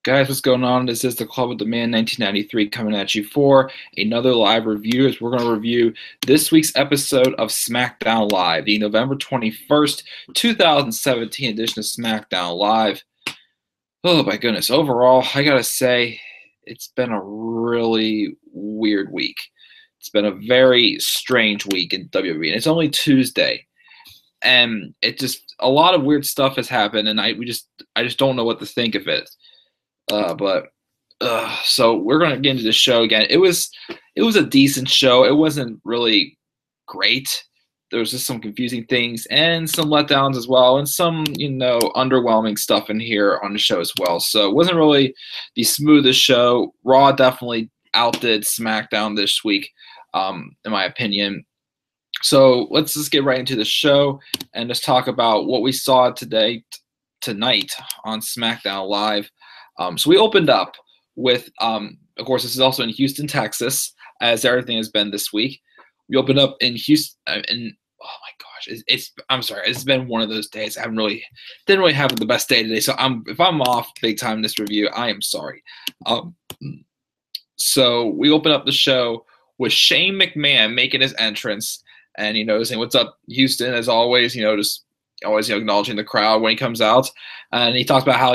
Guys, what's going on? This is the Club with the Man 1993 coming at you for another live review as we're going to review this week's episode of Smackdown Live, the November 21st, 2017 edition of Smackdown Live. Oh my goodness. Overall, I got to say, it's been a really weird week. It's been a very strange week in WWE, and it's only Tuesday. And it just, a lot of weird stuff has happened, and I just don't know what to think of it. So we're gonna get into the show again. It was a decent show. It wasn't really great. There was just some confusing things and some letdowns as well, and some underwhelming stuff in here on the show as well. So it wasn't really the smoothest show. Raw definitely outdid SmackDown this week, in my opinion. So let's just get right into the show and just talk about what we saw tonight on SmackDown Live. So we opened up with, of course, this is also in Houston, Texas, as everything has been this week. We opened up in Houston, and oh my gosh, I'm sorry, it's been one of those days. I didn't really have the best day today. So if I'm off big time in this review, I am sorry. So we opened up the show with Shane McMahon making his entrance, and saying, "What's up, Houston?" As always, just always acknowledging the crowd when he comes out, and he talks about how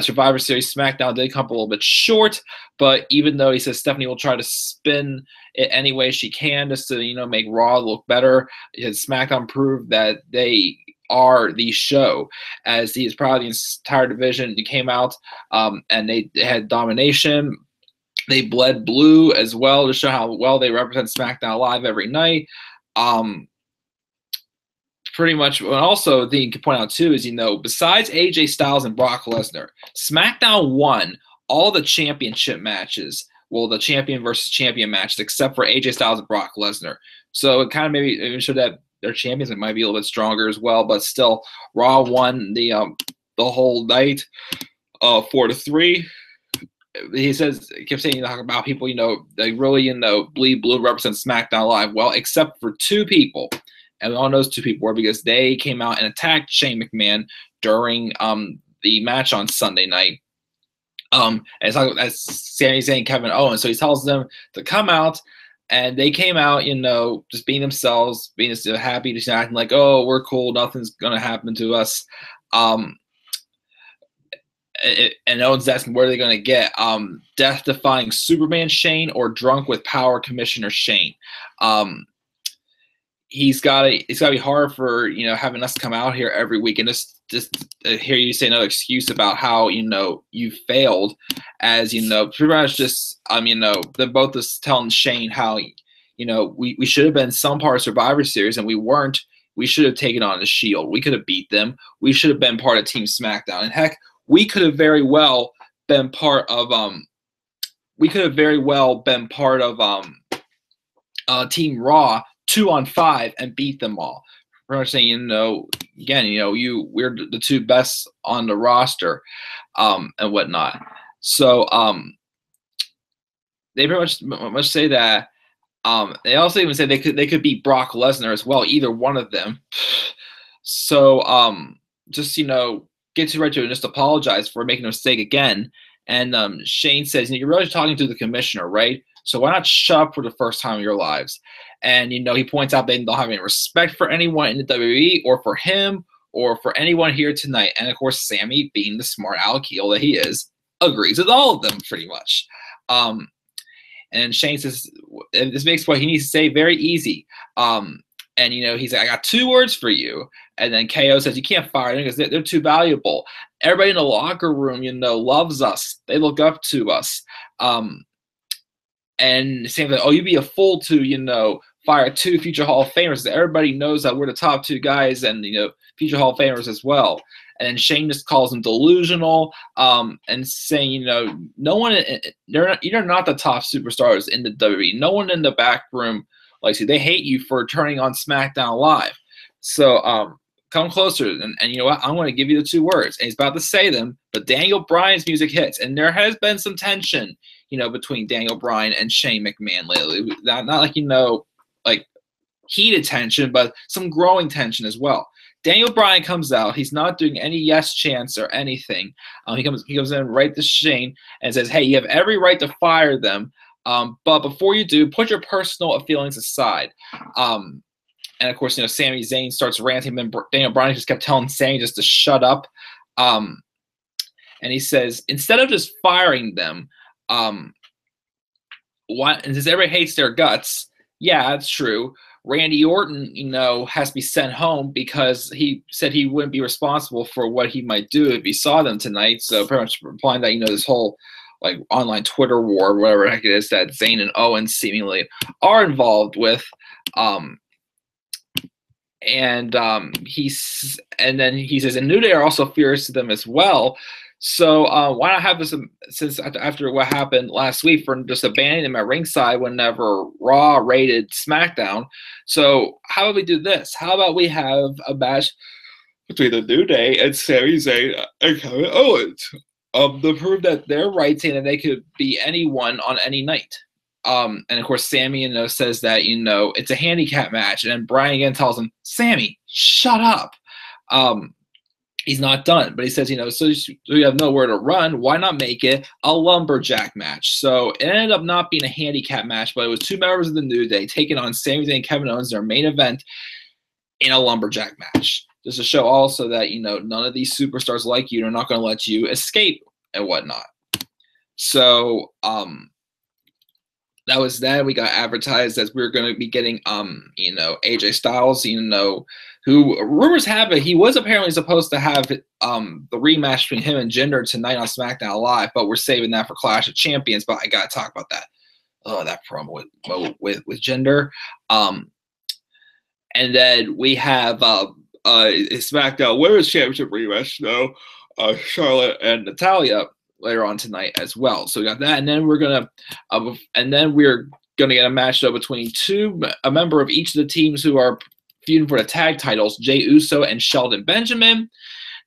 Survivor Series SmackDown did come up a little bit short, but even though he says Stephanie will try to spin it any way she can just to make Raw look better, SmackDown proved that they are the show, as he is proud of the entire division. He came out and they had domination. They bled blue as well to show how well they represent SmackDown Live every night. Pretty much, and also the thing you can point out too is, besides AJ Styles and Brock Lesnar, SmackDown won all the championship matches. Well, the champion versus champion matches, except for AJ Styles and Brock Lesnar. So it kind of maybe showed that their champions might be a little bit stronger as well. But still, Raw won the whole night, 4-3. He kept saying about people, they really bleed blue, represent SmackDown Live well, except for two people. And we all know those two people were, because they came out and attacked Shane McMahon during the match on Sunday night. As Sami Zayn and Kevin Owens. So he tells them to come out, and they came out, just being themselves, being just happy, just acting like, oh, we're cool, nothing's going to happen to us. And Owens asking where are they going to get death-defying Superman Shane or drunk with power Commissioner Shane. It's got to be hard for having us come out here every week and just hear you say another excuse about how you failed, as pretty much just they're both just telling Shane how we should have been some part of Survivor Series and we weren't. We should have taken on the Shield. We could have beat them. We should have been part of Team SmackDown, and heck, we could have very well been part of Team Raw 2-on-5 and beat them all. We're not saying, again, we're the two best on the roster, and whatnot. So they pretty much say that. They also even say they could beat Brock Lesnar as well, either one of them. So just get right to it and just apologize for making a mistake again. And Shane says, you're really talking to the commissioner, right? So why not shut up for the first time in your lives? And, he points out they don't have any respect for anyone in the WWE or for him or for anyone here tonight. And, of course, Sami, being the smart aleck heel that he is, agrees with all of them pretty much. And Shane says, this makes what he needs to say very easy. And, he's like, I got two words for you. And then KO says, you can't fire them because they're too valuable. Everybody in the locker room, loves us. They look up to us. And same thing, you'd be a fool to, fire two future Hall of Famers. Everybody knows that we're the top two guys and, future Hall of Famers as well. And then Shane just calls them delusional, and saying, no one, you're not the top superstars in the WWE. No one in the back room likes you. They hate you for turning on SmackDown Live. So come closer, and you know what? I'm going to give you the two words. And he's about to say them, but Daniel Bryan's music hits, and there has been some tension, between Daniel Bryan and Shane McMahon lately. Not like, like heated tension, but some growing tension as well. Daniel Bryan comes out. He's not doing any yes chants or anything. He comes in right to Shane and says, "Hey, you have every right to fire them, but before you do, put your personal feelings aside." And of course, Sami Zayn starts ranting, and Daniel Bryan just kept telling Sami just to shut up. And he says, instead of just firing them, why? And says everybody hates their guts. Yeah, that's true. Randy Orton, has to be sent home because he said he wouldn't be responsible for what he might do if he saw them tonight. So pretty much implying that, this whole like online Twitter war, whatever the heck it is that Zayn and Owens seemingly are involved with. And then he says, and New Day are also furious to them as well. So why not have this, since after what happened last week, for just abandoning them at ringside whenever Raw raided SmackDown? So how about we do this? How about we have a match between the New Day and Sami Zayn and Kevin Owens to prove that they're right, saying that they could be anyone on any night. And of course, Sami, says that, it's a handicap match. And then Bryan again tells him, Sami, shut up. He's not done, but he says, so you have nowhere to run. Why not make it a lumberjack match? So it ended up not being a handicap match, but it was two members of the New Day taking on Sami Zayn and Kevin Owens, their main event, in a lumberjack match. Just to show also that, none of these superstars like you are not going to let you escape and whatnot. So, that was that. We got advertised as we were going to be getting, AJ Styles, who rumors have it he was apparently supposed to have the rematch between him and Jinder tonight on SmackDown Live, but we're saving that for Clash of Champions. But I got to talk about that. Oh, that promo with Jinder. And then we have a SmackDown Women's Championship rematch, Charlotte and Natalya later on tonight as well. So we got that, and then we're gonna get a match though between a member of each of the teams who are feuding for the tag titles, Jey Uso and Shelton Benjamin.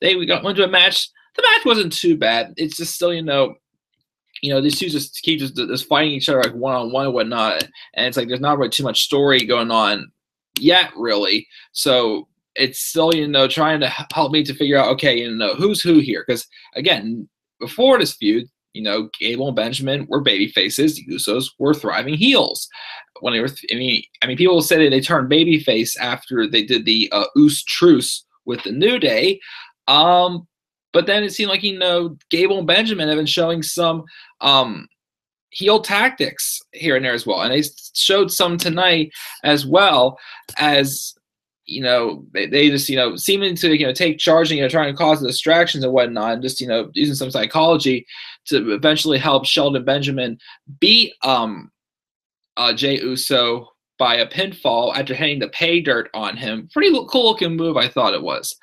We went to a match. The match wasn't too bad. It's just still, these two just keep just fighting each other like one-on-one and whatnot, and it's like there's not really too much story going on yet, really. So it's still, trying to help me to figure out, okay, who's who here, because again, before this feud, Gable and Benjamin were baby faces. The Usos were thriving heels. When they were, people say that they turned babyface after they did the Us Truce with the New Day. But then it seemed like, Gable and Benjamin have been showing some heel tactics here and there as well. And they showed some tonight as well as, they just, seeming to, take charge and, trying to cause the distractions and whatnot, and just, using some psychology to eventually help Shelton Benjamin beat Jey Uso by a pinfall after hitting the pay dirt on him. Pretty cool looking move, I thought it was.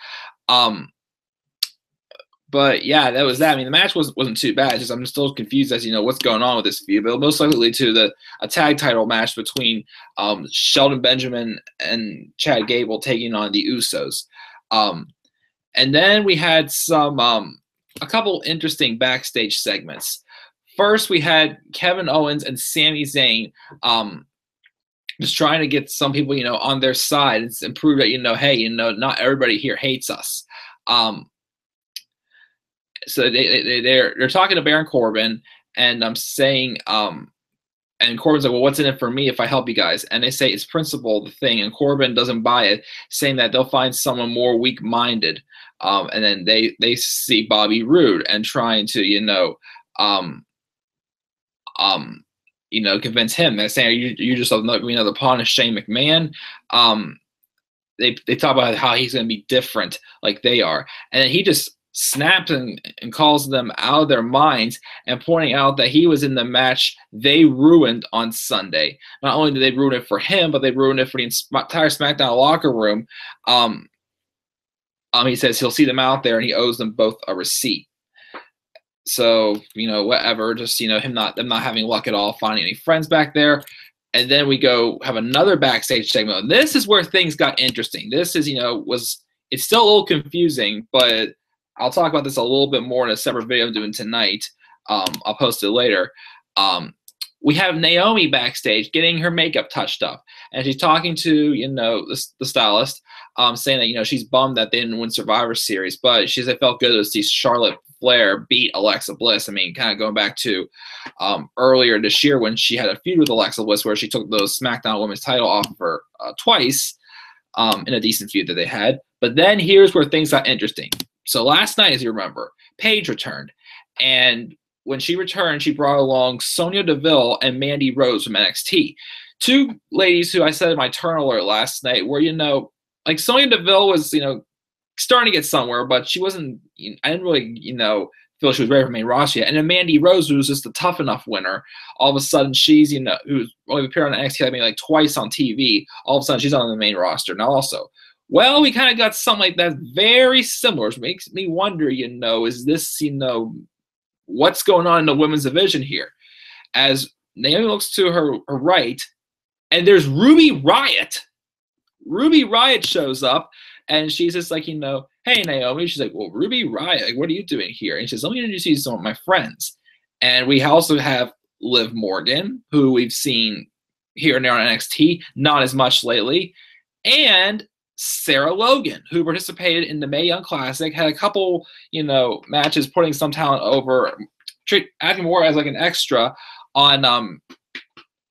But yeah, that was that. The match wasn't too bad. It's just I'm still confused as what's going on with this feud. But it'll most likely lead to a tag title match between Shelton Benjamin and Chad Gable taking on the Usos. And then we had a couple interesting backstage segments. First, we had Kevin Owens and Sami Zayn just trying to get some people on their side and prove that hey, not everybody here hates us. So they're talking to Baron Corbin, and I'm saying, and Corbin's like, well, what's in it for me if I help you guys? And they say it's principle, the thing, and Corbin doesn't buy it, saying that they'll find someone more weak-minded. And then they see Bobby Roode and trying to, convince him. They're saying, you just another pawn of Shane McMahon. They talk about how he's going to be different like they are. And then he just snaps and calls them out of their minds and pointing out that he was in the match they ruined on Sunday. Not only did they ruin it for him, but they ruined it for the entire SmackDown locker room. He says he'll see them out there and he owes them both a receipt. So, whatever, just, them not having luck at all, finding any friends back there. And then we go have another backstage segment. And this is where things got interesting. This is, it's still a little confusing, but I'll talk about this a little bit more in a separate video I'm doing tonight. I'll post it later. We have Naomi backstage getting her makeup touched up. And she's talking to, the stylist. saying that, you know, she's bummed that they didn't win Survivor Series, but she said it felt good to see Charlotte Flair beat Alexa Bliss. I mean, kind of going back to earlier this year when she had a feud with Alexa Bliss where she took the SmackDown Women's title off of her twice in a decent feud that they had. But then here's where things got interesting. So last night, as you remember, Paige returned. And when she returned, she brought along Sonya Deville and Mandy Rose from NXT. Two ladies who I said in my turn alert last night were, you know, like Sonya Deville was, you know, starting to get somewhere, but she wasn't, I didn't really, you know, feel she was ready for main roster yet. And then Mandy Rose, who was just a tough enough winner, all of a sudden she's, you know, who's only appeared on NXT maybe like twice on TV, all of a sudden she's on the main roster now also. Well, we kind of got something like that very similar, which makes me wonder, you know, is this, you know, what's going on in the women's division here? As Naomi looks to her right, and there's Ruby Riott. Ruby Riott shows up, and she's just like, you know, hey, Naomi. She's like, well, Ruby Riott, like, what are you doing here? And she says, let me introduce you to some of my friends. And we also have Liv Morgan, who we've seen here and there on NXT, not as much lately, and Sarah Logan, who participated in the Mae Young Classic, had a couple, you know, matches putting some talent over, acting more as like an extra on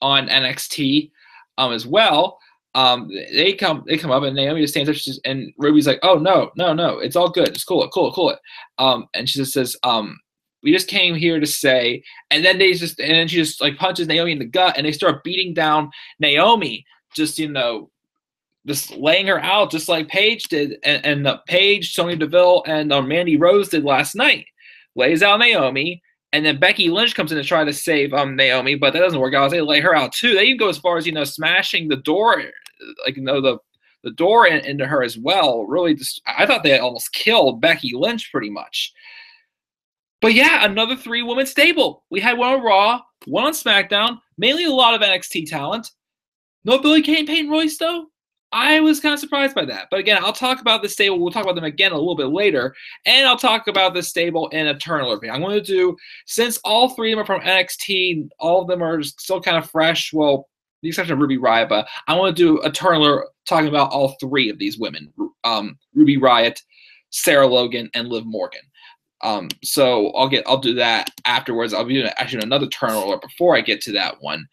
NXT as well. They come up and Naomi just stands up and Ruby's like, oh no, it's all good, just cool it. And she just says, we just came here to say, and then she just like punches Naomi in the gut and they start beating down Naomi, just, you know, just laying her out just like Paige did, and Paige, Sonya Deville, and Mandy Rose did last night. Lays out Naomi, and then Becky Lynch comes in to try to save Naomi, but that doesn't work out. They lay her out too. They even go as far as, you know, smashing the door, like, you know, the door into her as well. Really, I thought they almost killed Becky Lynch pretty much. But yeah, another 3-woman stable. We had one on Raw, one on SmackDown, mainly a lot of NXT talent. No Billie Kay and Peyton Royce though. I was kind of surprised by that. But again, I'll talk about this stable. We'll talk about them again a little bit later. And I'll talk about this stable in a turn order. I'm going to do, since all 3 of them are from NXT, all of them are still kind of fresh. Well, the exception of Ruby Riott, but I want to do a turn order talking about all 3 of these women. Ruby Riott, Sarah Logan, and Liv Morgan. So I'll do that afterwards. I'll be doing actually another turn order before I get to that one.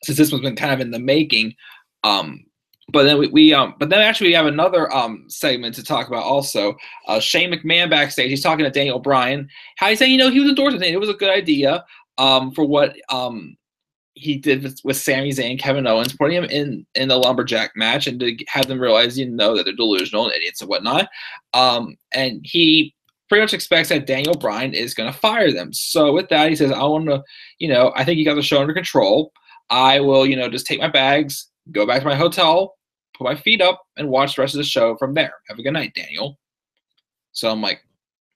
Since this one's been kind of in the making. But then we actually have another segment to talk about also. Shane McMahon backstage, he's talking to Daniel Bryan. How he's saying, you know, he was endorsing it. It was a good idea for what he did with Sami Zayn and Kevin Owens, putting him in the lumberjack match and to have them realize, you know, that they're delusional and idiots and whatnot. And he pretty much expects that Daniel Bryan is going to fire them. So with that, he says, I want to, you know, I think you got the show under control. I will, you know, just take my bags, go back to my hotel, put my feet up, and watch the rest of the show from there. Have a good night, Daniel. So I'm like,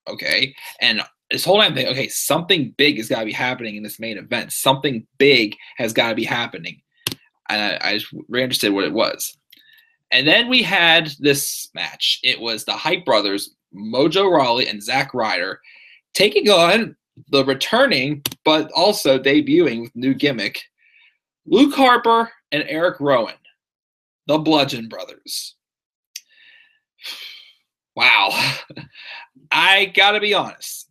okay. And this whole time I'm thinking, okay, something big has got to be happening in this main event. Something big has got to be happening. And I was very interested in what it was. And then we had this match. It was the Hype Brothers, Mojo Rawley and Zack Ryder, taking on the returning, but also debuting with new gimmick, Luke Harper and Eric Rowan, the Bludgeon Brothers. Wow. I gotta be honest.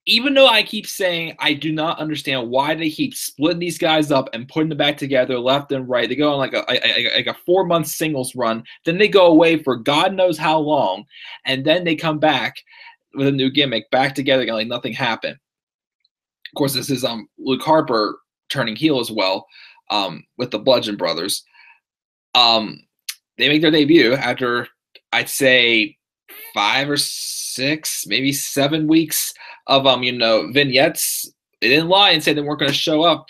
Even though I keep saying I do not understand why they keep splitting these guys up and putting them back together left and right. They go on like a 4-month singles run. Then they go away for God knows how long. And then they come back with a new gimmick back together again like nothing happened. Of course, this is Luke Harper turning heel as well with the Bludgeon Brothers. They make their debut after, I'd say, 5 or 6, maybe 7 weeks of you know, vignettes. They didn't lie and say they weren't going to show up.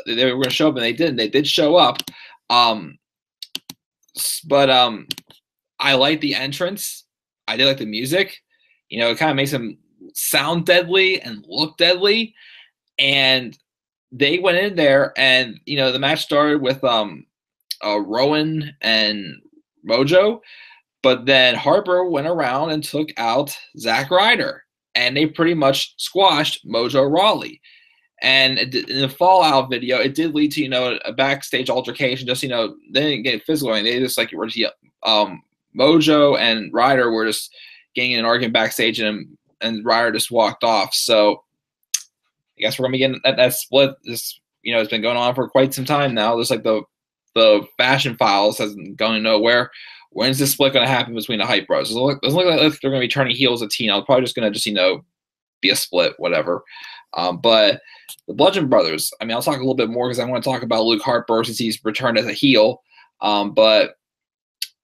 They were going to show up, and they didn't. They did show up. But I like the entrance. I did like the music. You know, it kind of makes them sound deadly and look deadly. And they went in there, and you know, the match started with Rowan and Mojo, but then Harper went around and took out Zack Ryder, and they pretty much squashed Mojo Rawley. And in the Fallout video, it did lead to, a backstage altercation. Just, they didn't get physical. They just were Mojo and Ryder were just getting in an argument backstage, and Ryder just walked off. So I guess we're gonna be getting that split. This, it's been going on for quite some time now. There's the fashion files hasn't going nowhere. When's this split going to happen between the Hype Bros? It doesn't look like they're going to be turning heels at Tina. They're probably just going to be a split, whatever. But the Bludgeon Brothers, I'll talk a little bit more because I want to talk about Luke Harper since he's returned as a heel. But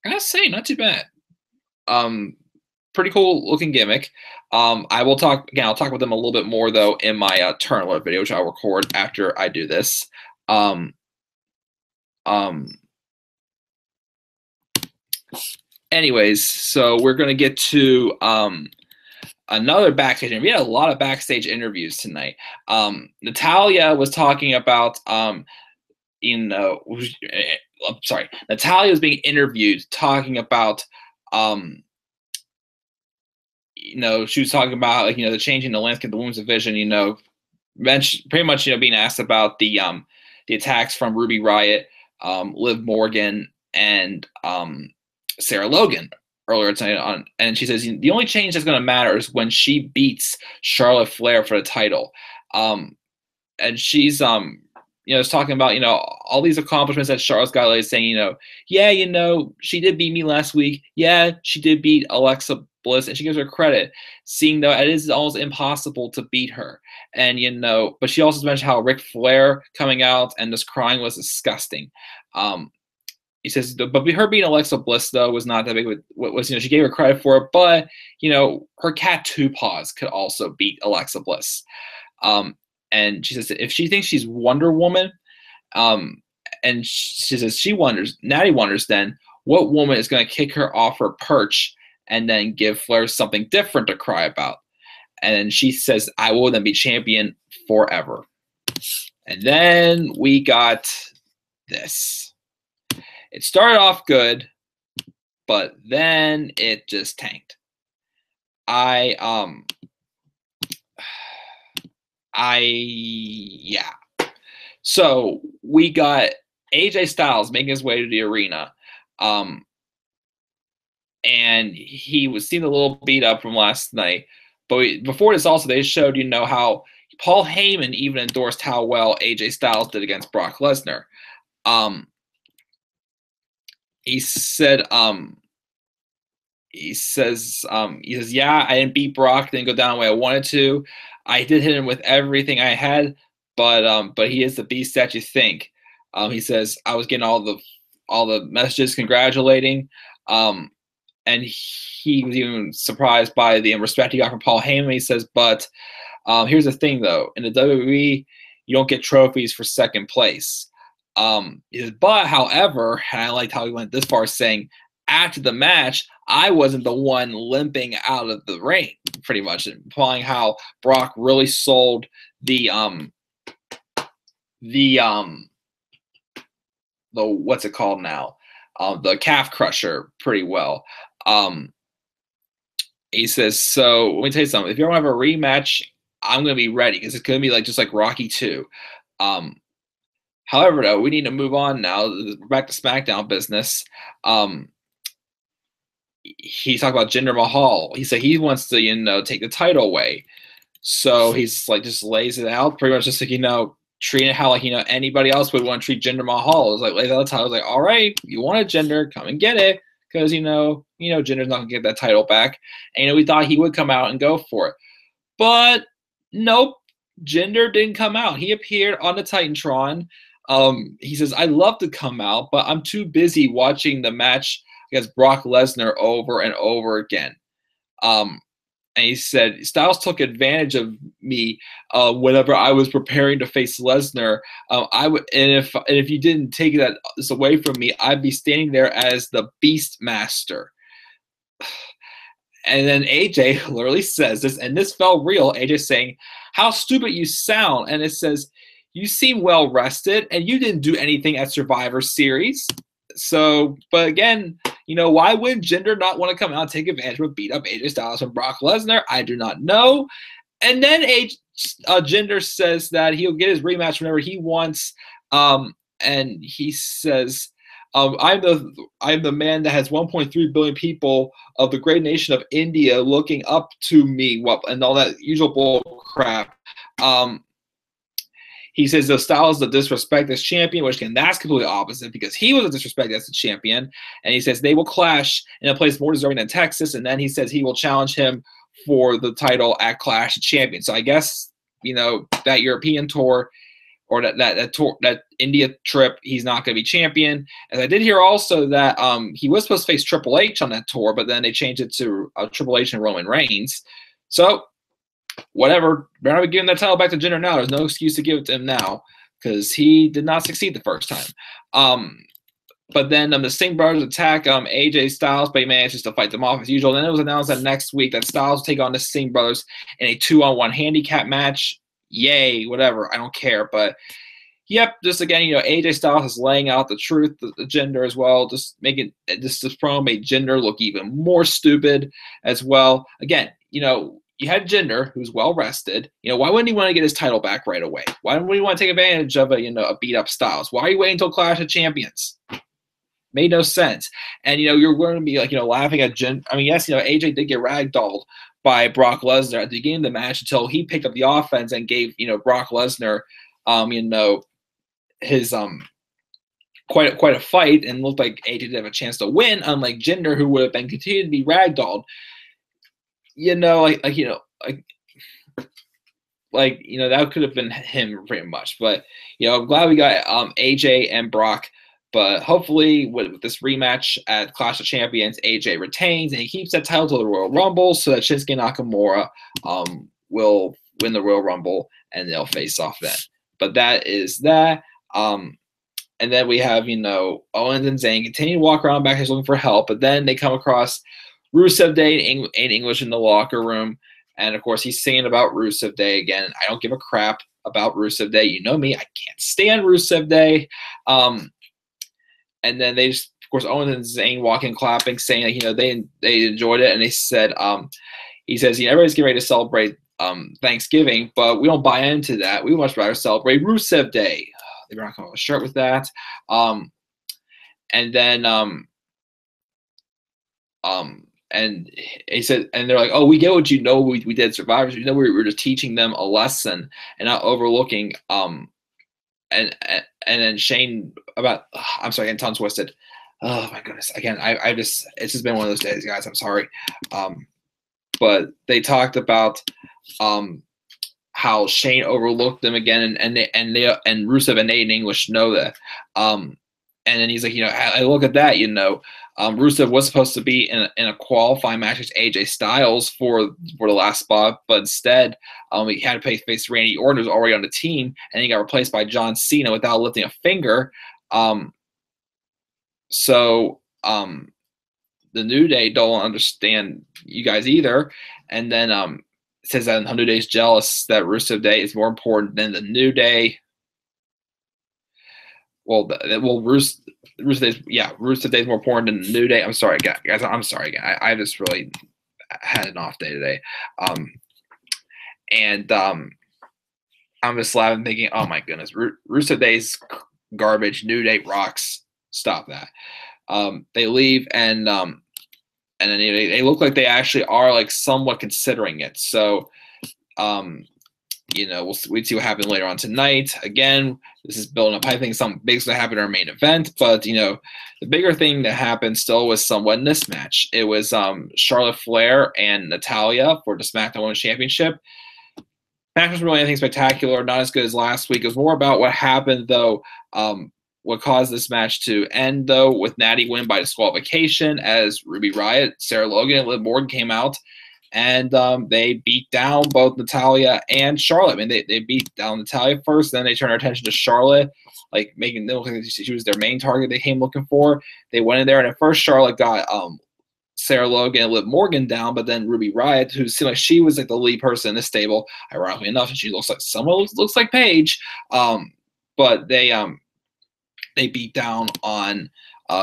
I gotta say, not too bad. Pretty cool looking gimmick. I'll talk with them a little bit more though in my turn alert video, which I'll record after I do this. Anyways, so we're gonna get to another backstage interview. We had a lot of backstage interviews tonight. Natalya was talking about Natalya was being interviewed talking about she was talking about the changing the landscape of the women's division, pretty much being asked about the attacks from Ruby Riott, Liv Morgan, and Sarah Logan earlier tonight and she says the only change that's going to matter is when she beats Charlotte Flair for the title. And she's is talking about all these accomplishments that Charlotte's got, saying she did beat me last week, she did beat Alexa Bliss, and she gives her credit, seeing though it is almost impossible to beat her. And but she also mentioned how Ric Flair coming out and just crying was disgusting. He says, but her beating Alexa Bliss though was not that big. She gave her credit for it, but her cat Two Paws could also beat Alexa Bliss. And she says if she thinks she's Wonder Woman, and she says Natty wonders then what woman is going to kick her off her perch and then give Flair something different to cry about. And she says, I will then be champion forever. And then we got this. It started off good, but then it just tanked. So we got AJ Styles making his way to the arena. And he was seen a little beat up from last night. But before this also, they showed, how Paul Heyman even endorsed how well AJ Styles did against Brock Lesnar. He says, yeah, I didn't beat Brock, didn't go down the way I wanted to. I did hit him with everything I had, but he is the beast that you think. He says, I was getting all the messages congratulating. And he was even surprised by the respect he got from Paul Heyman. He says, but here's the thing, though. In the WWE, you don't get trophies for second place. He says, but, however, and I liked how he went this far, saying, after the match, I wasn't the one limping out of the ring, pretty much, implying how Brock really sold the what's it called now? The calf crusher pretty well. He says, so let me tell you something. If you don't have a rematch, I'm going to be ready because it's going to be just like Rocky 2. However, though, we need to move on now. Back to SmackDown business. He talked about Jinder Mahal. He said he wants to, take the title away. So he's just lays it out pretty much just treating it how anybody else would want to treat Jinder Mahal. It was lays out the title. I was like, all right, you want it, Jinder, come and get it. Because Jinder's not gonna get that title back. And we thought he would come out and go for it. But nope, Jinder didn't come out. He appeared on the Titantron. He says, I'd love to come out, but I'm too busy watching the match against Brock Lesnar over and over again. And he said, Styles took advantage of me whenever I was preparing to face Lesnar. And if you didn't take this away from me, I'd be standing there as the Beast Master. And then AJ literally says this, and this felt real. AJ saying, how stupid you sound. And it says, you seem well rested, and you didn't do anything at Survivor Series. So, but again, why would Jinder not want to come out and take advantage of beat up AJ Styles and Brock Lesnar? I do not know. And then Jinder says that he'll get his rematch whenever he wants. And he says, I'm the man that has 1.3 billion people of the great nation of India looking up to me, and all that usual bull crap. He says the style is the disrespect as champion, which again, that's completely opposite because he was a disrespect as the champion. And he says they will clash in a place more deserving than Texas. And then he says he will challenge him for the title at Clash of Champions. So I guess, that European tour or that India trip, he's not going to be champion. And I did hear also that he was supposed to face Triple H on that tour, but then they changed it to Triple H and Roman Reigns. So whatever, they're not giving that title back to Jinder now. There's no excuse to give it to him now because he did not succeed the first time. But then the Singh brothers attack AJ Styles, but he manages to fight them off as usual. Then it was announced that next week that Styles will take on the Singh brothers in a 2-on-1 handicap match. Yay, whatever, I don't care. But yep, just again, AJ Styles is laying out the truth, the Jinder as well, just making this promo made Jinder look even more stupid as well. Again, you had Jinder, who's well rested. Why wouldn't he want to get his title back right away? Why wouldn't he want to take advantage of a beat up Styles? Why are you waiting until Clash of Champions? Made no sense. And you're going to be laughing at Jinder. I mean, yes, AJ did get ragdolled by Brock Lesnar at the beginning of the match until he picked up the offense and gave Brock Lesnar his quite a fight and looked like AJ did have a chance to win, unlike Jinder, who would have been continued to be ragdolled. That could have been him pretty much. But I'm glad we got AJ and Brock. But hopefully with this rematch at Clash of Champions, AJ retains and he keeps that title to the Royal Rumble so that Shinsuke Nakamura will win the Royal Rumble and they'll face off then. But that is that. And then we have, Owens and Zayn continue to walk around backstage looking for help, but then they come across Rusev Day in English in the locker room. And of course, he's singing about Rusev Day again. I don't give a crap about Rusev Day. You know me, I can't stand Rusev Day. And then they just, of course, Owens and Zayn walking, clapping, saying they enjoyed it. And they said, he says, everybody's getting ready to celebrate Thanksgiving, but we don't buy into that. We much rather celebrate Rusev Day. They were not coming with a shirt with that. And then and he said, and they're like, oh, we get what we did Survivors. We were just teaching them a lesson and not overlooking. And then Shane I'm sorry, getting tongue twisted. Oh my goodness. Again, it's just been one of those days, guys. I'm sorry. But they talked about how Shane overlooked them again, and Rusev and Nate in English know that. And then he's like, I look at that, Rusev was supposed to be in a qualifying match against AJ Styles for the last spot, but instead he had to face Randy Orton, who's already on the team, and he got replaced by John Cena without lifting a finger. So the New Day don't understand you guys either, and then says that New Day's jealous that Rusev Day is more important than the New Day. Rusev Day is more important than the New Day. I'm sorry, guys. I'm sorry again. I just really had an off day today. I'm just laughing, thinking, oh my goodness, Rusev Day's garbage. New Day rocks. Stop that. They leave and then they look like they actually are like somewhat considering it. So, we'd see what happens later on tonight. Again, this is building up. I think something big's going to happen in our main event, but the bigger thing that happened still was somewhat in this match. It was Charlotte Flair and Natalya for the SmackDown Women's Championship. Match wasn't really anything spectacular, not as good as last week. It was more about what happened, though. What caused this match to end, though, with Natty winning by disqualification as Ruby Riott, Sarah Logan, and Liv Morgan came out. And they beat down both Natalya and Charlotte. I mean, they beat down Natalya first, then they turned their attention to Charlotte, like making them look like she was their main target they came looking for. They went in there, and at first Charlotte got Sarah Logan and Liv Morgan down, but then Ruby Riott, who seemed like she was like the lead person in this stable, ironically enough, and she looks like someone looks like Paige. But they beat down on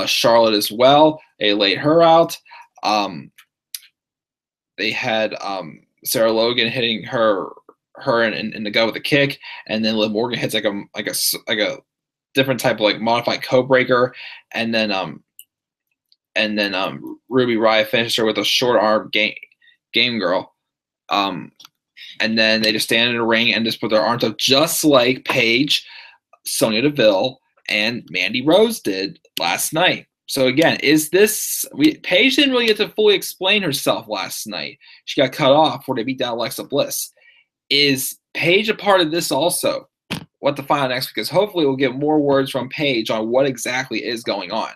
Charlotte as well. They laid her out. They had Sarah Logan hitting her in the gut with a kick, and then Liv Morgan hits like a different type of like modified code breaker, and then Ruby Riott finishes her with a short arm game girl. And then they just stand in the ring and just put their arms up, just like Paige, Sonya Deville, and Mandy Rose did last night. So again, Paige didn't really get to fully explain herself last night. She got cut off before they beat down Alexa Bliss. Is Paige a part of this also? What to find out next week is hopefully we'll get more words from Paige on what exactly is going on.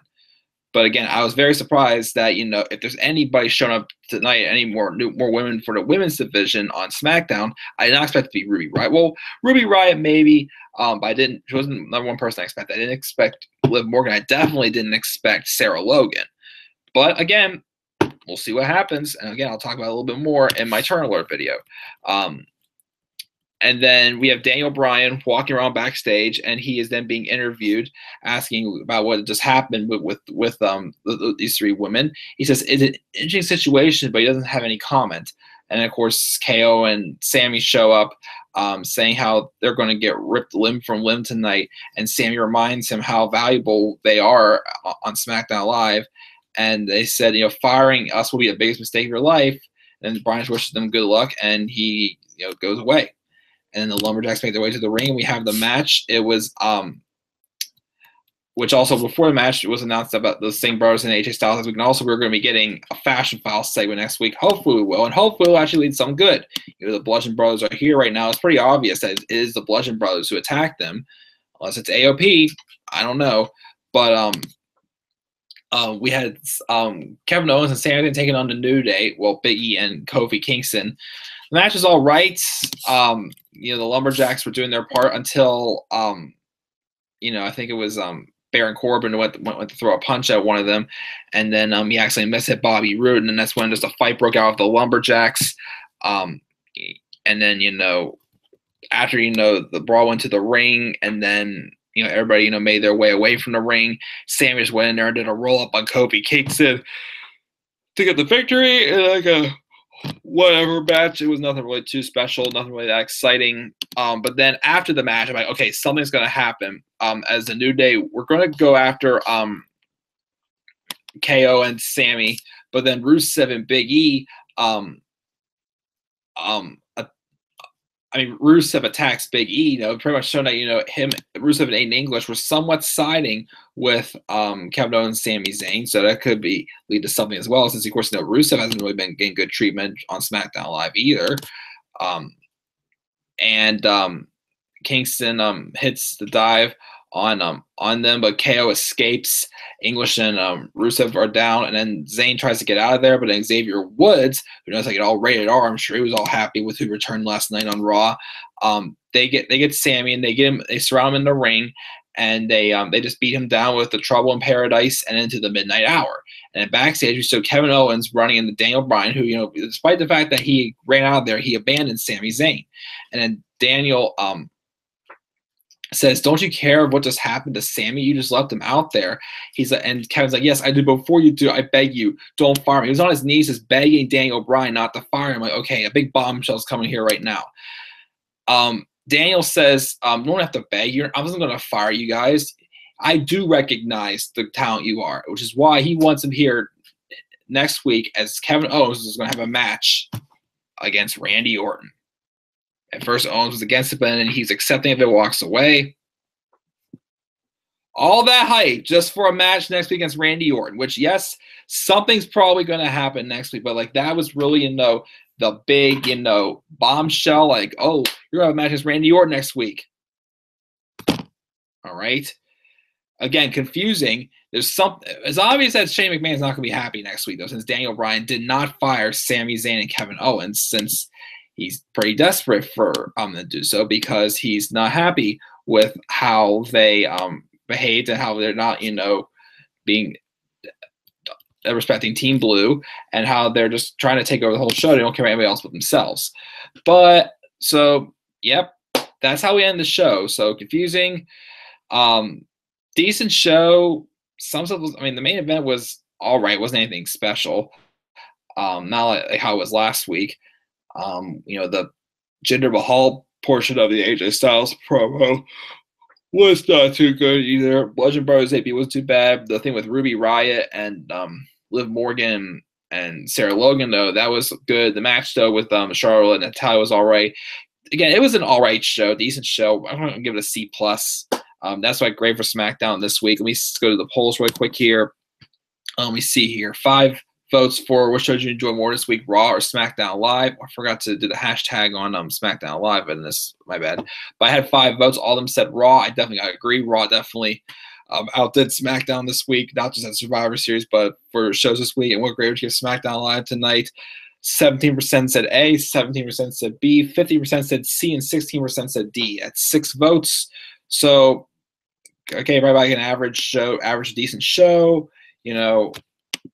But again, I was very surprised that, if there's anybody showing up tonight, any more women for the women's division on SmackDown, I did not expect it to be Ruby Riott. Well, Ruby Riott maybe, but she wasn't the number one person I expected. I didn't expect Liv Morgan. I definitely didn't expect Sarah Logan. But again, we'll see what happens. And again, I'll talk about it a little bit more in my turn alert video. And then we have Daniel Bryan walking around backstage, and he is then being interviewed, asking about what just happened with these three women. He says it's an interesting situation, but he doesn't have any comment. And of course, KO and Sammy show up, saying how they're going to get ripped limb from limb tonight. And Sammy reminds him how valuable they are on SmackDown Live. And they said, firing us will be the biggest mistake of your life. And Bryan wishes them good luck, and he goes away. And then the Lumberjacks make their way to the ring. We have the match. It was, which also before the match, it was announced about the Singh Brothers and AJ Styles this week. And also we're going to be getting a Fashion File segment next week. Hopefully we will. And hopefully we'll actually lead some good. The Bludgeon Brothers are here right now. It's pretty obvious that it is the Bludgeon Brothers who attacked them. Unless it's AOP. I don't know. But we had Kevin Owens and Sami Zayn taking on the New Day. Well, Big E and Kofi Kingston. The match was all right. The Lumberjacks were doing their part until, I think it was Baron Corbin went to throw a punch at one of them, and then he actually mishit Bobby Roode, and then that's when just a fight broke out with the Lumberjacks. And then after the Brawl went to the ring, and then everybody made their way away from the ring. Sammy just went in there and did a roll up on Kofi Kingston to get the victory in like a whatever match. It was nothing really too special, nothing really that exciting. But then after the match, I'm like, okay, something's gonna happen. As the New Day, we're gonna go after KO and Sammy, but then Rusev and Big E, Rusev attacks Big E, pretty much showing that, Rusev and Aiden English were somewhat siding with Kevin Owens and Sami Zayn, so that could lead to something as well, since, of course, Rusev hasn't really been getting good treatment on SmackDown Live either. And Kingston hits the dive on them, but KO escapes. English and Rusev are down, and then Zayn tries to get out of there, but then Xavier Woods, who knows, like it all rated R, I'm sure he was all happy with who returned last night on Raw. They get Sammy, and they surround him in the ring, and they just beat him down with the Trouble in Paradise and into the Midnight Hour. And then backstage, we saw Kevin Owens running into Daniel Bryan, who, despite the fact that he ran out of there, he abandoned Sami Zayn. And then Daniel says, "Don't you care what just happened to Sammy? You just left him out there." He's like, and Kevin's like, "Yes, I do. Before you do, I beg you, don't fire me." He was on his knees, just begging Daniel Bryan not to fire him. I'm like, okay, a big bombshell's coming here right now. Daniel says, "You don't have to beg. I wasn't going to fire you guys. I do recognize the talent you are," which is why he wants him here next week, as Kevin Owens is going to have a match against Randy Orton. At first, Owens was against it, but then he's accepting of it, walks away. All that hype just for a match next week against Randy Orton, which, yes, something's probably going to happen next week, but like that was really, the big, bombshell, like, oh, you're going to have a match against Randy Orton next week. All right. Again, confusing. There's something. It's obvious that Shane McMahon's not going to be happy next week, though, since Daniel Bryan did not fire Sami Zayn and Kevin Owens, since he's pretty desperate for them to do so, because he's not happy with how they behaved and how they're not, being respecting Team Blue, and how they're just trying to take over the whole show. They don't care about anybody else but themselves. But so, yep, that's how we end the show. So confusing. Decent show. Some stuff was, the main event was all right. Wasn't anything special. Not like how it was last week. The Jinder Mahal portion of the AJ Styles promo was not too good either. Bludgeon Brothers AP was too bad. The thing with Ruby Riott and Liv Morgan and Sarah Logan, though, that was good. The match, though, with Charlotte and Natalya was all right. Again, it was an all right show, decent show. I'm going to give it a C+. That's why great for SmackDown this week. Let me go to the polls really quick here. Let me see here. 5 votes for what show did you enjoy more this week, Raw or SmackDown Live. I forgot to do the hashtag on SmackDown Live, and this, my bad. But I had 5 votes. All of them said Raw. I definitely agree. Raw definitely outdid SmackDown this week, not just at Survivor Series, but for shows this week. And what grade would you give SmackDown Live tonight? 17% said A, 17% said B, 50% said C, and 16% said D. At 6 votes. So, okay, right back an average show, average decent show,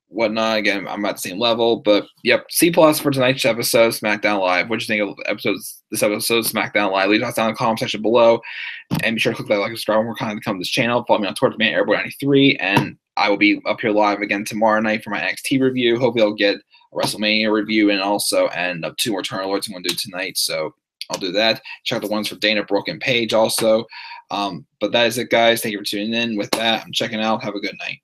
whatnot. Again, I'm at the same level, but yep, C+ for tonight's episode, SmackDown Live. What do you think of this episode, SmackDown Live? Leave us down in the comment section below, and be sure to click that like and subscribe. More content to come to this channel. Follow me on Twitter, Airboy93, and I will be up here live again tomorrow night for my NXT review. Hopefully, I'll get a WrestleMania review and 2 more Turn Alerts I'm going to do tonight. So I'll do that. Check out the ones for Dana Brooke and Paige also. But that is it, guys. Thank you for tuning in. With that, I'm checking out. Have a good night.